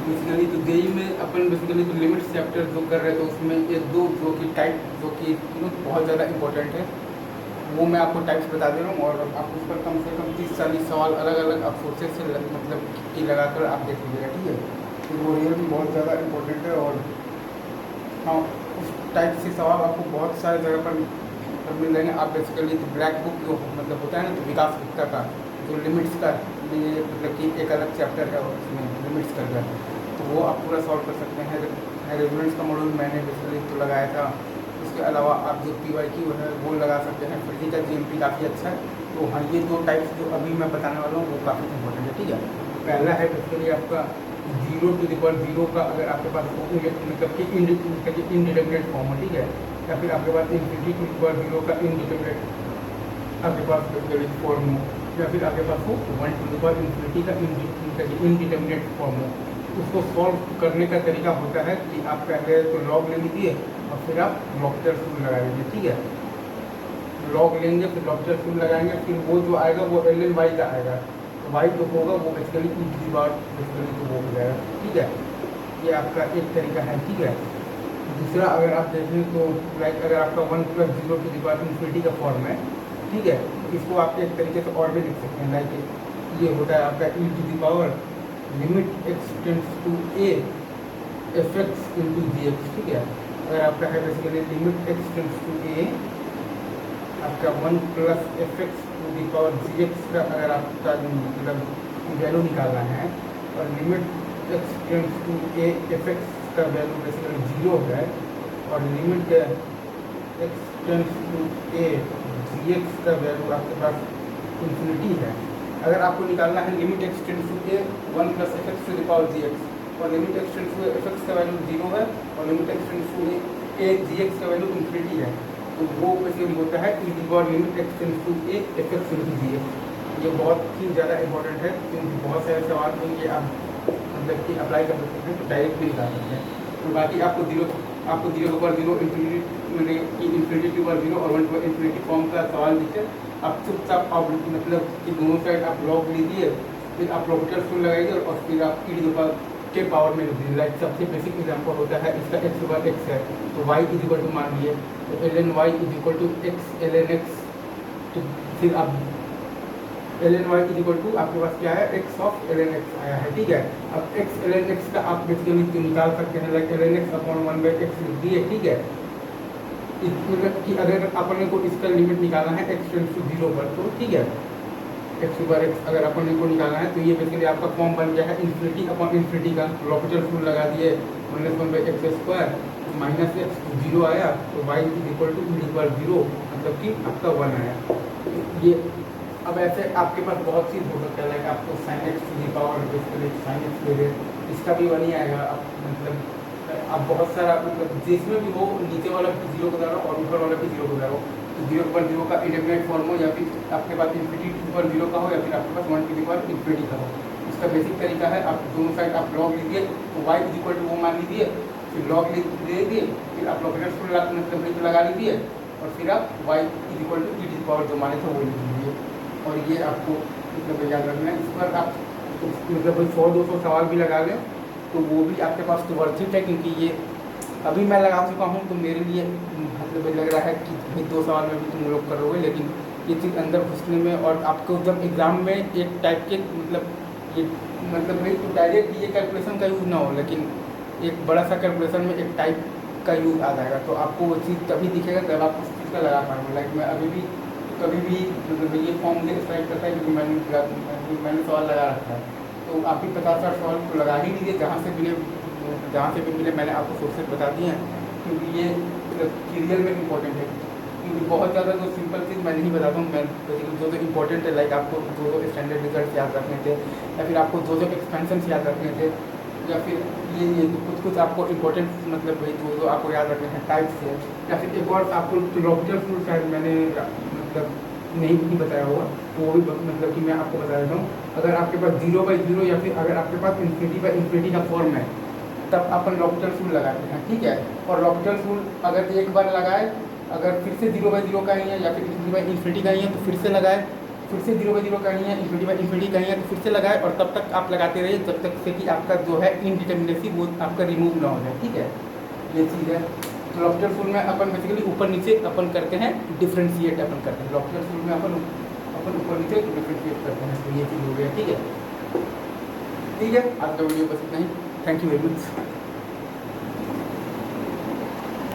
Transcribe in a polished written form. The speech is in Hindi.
बेसिकली तो जेई में अपन बेसिकली तो लिमिट चैप्टर जो कर रहे थे उसमें ये दो जो कि टाइप जो कि बहुत ज़्यादा इंपॉर्टेंट है, वो मैं आपको टाइप्स बता दे रहा हूँ और आप उस पर कम से कम 30-40 सवाल अलग अलग आप सोर्सेज से मतलब कि लगाकर आप देख लीजिएगा, ठीक है। तो वो रियल में बहुत ज़्यादा इंपॉर्टेंट है और हाँ, उस टाइप से सवाल आपको बहुत सारे जगह पर मिल जाएंगे। आप बेसिकली तो ब्लैक बुक जो मतलब होता है ना, तो विकास गुप्ता का जो लिमिट्स का लिए मतलब कि एक अलग चैप्टर है और उसमें लिमिट्स का है, तो वो आप पूरा सॉल्व कर सकते हैं। रेजोनेंस का मॉड्यूल मैंने बेसिकली तो लगाया था। उसके अलावा आप जो PYQ है वो लगा सकते हैं। फिजिकल GMP काफ़ी अच्छा है। तो हाँ, ये दो टाइप्स जो अभी मैं बताने वाला हूँ वो काफ़ी इंपॉर्टेंट है, ठीक है। पहला है बेसिकली आपका 0 का अगर आपके पास मतलब कि इनडिटरमिनेट फॉर्म है, ठीक है, या फिर आपके पास ∞0 का इनडिटरमिनेट आपके पास बेसिकली फॉर्म हो, या फिर आपके पास हो 1 का इनडिटरमिनेट फॉर्म हो। उसको सॉल्व करने का तरीका होता है कि आप पहले तो लॉग ले लीजिए और फिर आप लॉगरिथम टूल लगा लीजिए, ठीक है। लॉग लेंगे फिर लॉगरिथम टूल लगाएंगे, फिर वो जो आएगा वो ln y का आएगा, तो y जो होगा वो बेसिकली बेसिकली तो वो हो जाएगा, ठीक है। ये आपका एक तरीका है, ठीक है। दूसरा अगर आप देखें तो लाइक अगर आपका 1 + 0∞ का फॉर्म है, ठीक है, तो इसको आप एक तरीके से और भी लिख सकते हैं। लाइक ये होता है आपका e⁻ limit x tends to a fx into gx, ठीक है। अगर आपका है basically limit x tends to a आपका 1 + fx gx का अगर आपका मतलब वैल्यू निकालना है और limit x tends to a fx का वैल्यू बेसिकली 0 है और limit x tends to a gx का वैल्यू आपके पास इन्फिनिटी है। अगर आपको निकालना है limit x tends to a 1 + fx gx और limit x tends to fx का वैल्यू 0 है और limit x tends to a gx का वैल्यू इन्फिनिटी है, तो वो बेसिकली होता है limit x tends to a fx into gx। ये बहुत ही ज़्यादा इंपॉर्टेंट है क्योंकि बहुत सारे सवाल में ये आप मतलब कि अप्लाई कर सकते हैं, तो डायरेक्ट भी निकाल सकते हैं। तो बाकी आपको 0 इन्फिनिटी और 1 to ∞ फॉर्म का सवाल दिखे, आप चुपचाप आप मतलब कि दोनों साइड आप लॉग लीजिए, फिर आप लॉगरिथम टूल लगाइए और फिर आप e के पावर में लिख दीजिए। लाइक सबसे बेसिक एग्जांपल होता है इसका x/x है, तो y = मान लिए तो ln y = x ln x, तो फिर आप ln y = आपके पास क्या है x of ln x आया है, ठीक है। अब x ln x का आप बेसिकली निकाल सकते हैं, लाइक ln x/1/x लिख दिए, ठीक है। मतलब कि अगर अपने को इसका लिमिट निकालना है x टेंड्स टू 0 पर, तो ठीक है x/x अगर अपने को निकालना है तो ये बेसिकली आपका फॉर्म बन गया है ∞/∞ का। लॉगरिथम टूल लगा दिए -1/x² -x 0 आया, तो y = e⁻0 मतलब कि आपका 1 आया। ये अब ऐसे आपके पास बहुत चीज़ हो सकता है, लाइक आपको sin x basically sin x ले लें, इसका भी 1 ही आएगा। आप मतलब आप बहुत सारा मतलब जिसमें भी हो नीचे वाला भी 0 को डालो और ऊपर वाला भी 0 को डालो, तो 0/0 का इंडेफिनिट फॉर्म हो या फिर आपके पास ∞/0 का हो या फिर आपके पास 1 का हो। इसका बेसिक तरीका है आप दोनों साइड आप लॉग लीजिए, तो y = वो मान लीजिए, फिर लॉग ले लीजिए, फिर आप लॉगरिथम मतलब लगा लीजिए और फिर आप y = e⁻ जो माने थे वो लिख लीजिए। और ये आपको मतलब याद रखना है। इस पर आप मतलब 100-200 सवाल भी लगा लें तो वो भी आपके पास तो वर्थ इट है, क्योंकि ये अभी मैं लगा चुका हूँ तो मेरे लिए मतलब लग रहा है कि भाई 2 सवाल में भी तुम लोग करोगे, लेकिन ये चीज़ अंदर घुसने में और आपको जब एग्ज़ाम में एक टाइप के मतलब ये मतलब नहीं तो डायरेक्ट ये कैलकुलेशन का यूज़ ना हो, लेकिन एक बड़ा सा कैलकुलेशन में एक टाइप का यूज़ आ जाएगा, तो आपको वो चीज़ तभी दिखेगा जब आप उस चीज़ का लगा पाएंगे। लाइक मैं अभी भी कभी भी मतलब ये फॉर्म मुझे स्ट्राइक करता है क्योंकि मैंने सवाल लगा रखा है, तो आप भी 50-60 सवाल तो लगा ही लीजिए जहाँ से भी मिले मैंने आपको सोर्सेज बता दिए हैं, क्योंकि ये रियल में इम्पोर्टेंट है। क्योंकि बहुत ज़्यादा जो सिंपल चीज़ मैं नहीं बताता हूँ, मैं जो इम्पोर्टेंट है, लाइक आपको जो स्टैंडर्ड रिजल्ट याद रखने थे या फिर आपको जो एक्सपेंशन याद रखने थे या फिर ये कुछ आपको इम्पोर्टेंट मतलब भाई जो आपको याद रखने हैं टाइप्स है, या फिर एक और आपको लॉगरिथम टूल शायद मैंने मतलब नहीं भी बताया होगा, तो वो भी मतलब कि मैं आपको बता देता हूँ। अगर आपके पास 0/0 या फिर अगर आपके पास ∞/∞ का फॉर्म है तब अपन लॉगरिथम टूल लगाते हैं, ठीक है। और लॉगरिथम टूल अगर एक बार लगाए, अगर फिर से 0/0 का ही है या फिर ∞/∞ का ही है तो फिर से लगाए, फिर से 0/0 करनी है, इंफिनिटी करनी है, तो फिर से लगाए और तब तक आप लगाते रहिए जब तक से कि आपका जो है इनडिटर्मिनेसी वो आपका रिमूव ना हो जाए, ठीक है। ये चीज़ है। तो लॉफ्टर फूल में अपन बेसिकली ऊपर नीचे अपन करते हैं, डिफ्रेंशिएट अपन करते हैं। लॉफ्टर फूल में अपन ऊपर नीचे डिफ्रेंशिएट करते हैं, तो ये चीज़ हो गया, ठीक है। ठीक है, आज का वीडियो बस इतना ही। Thank you very much.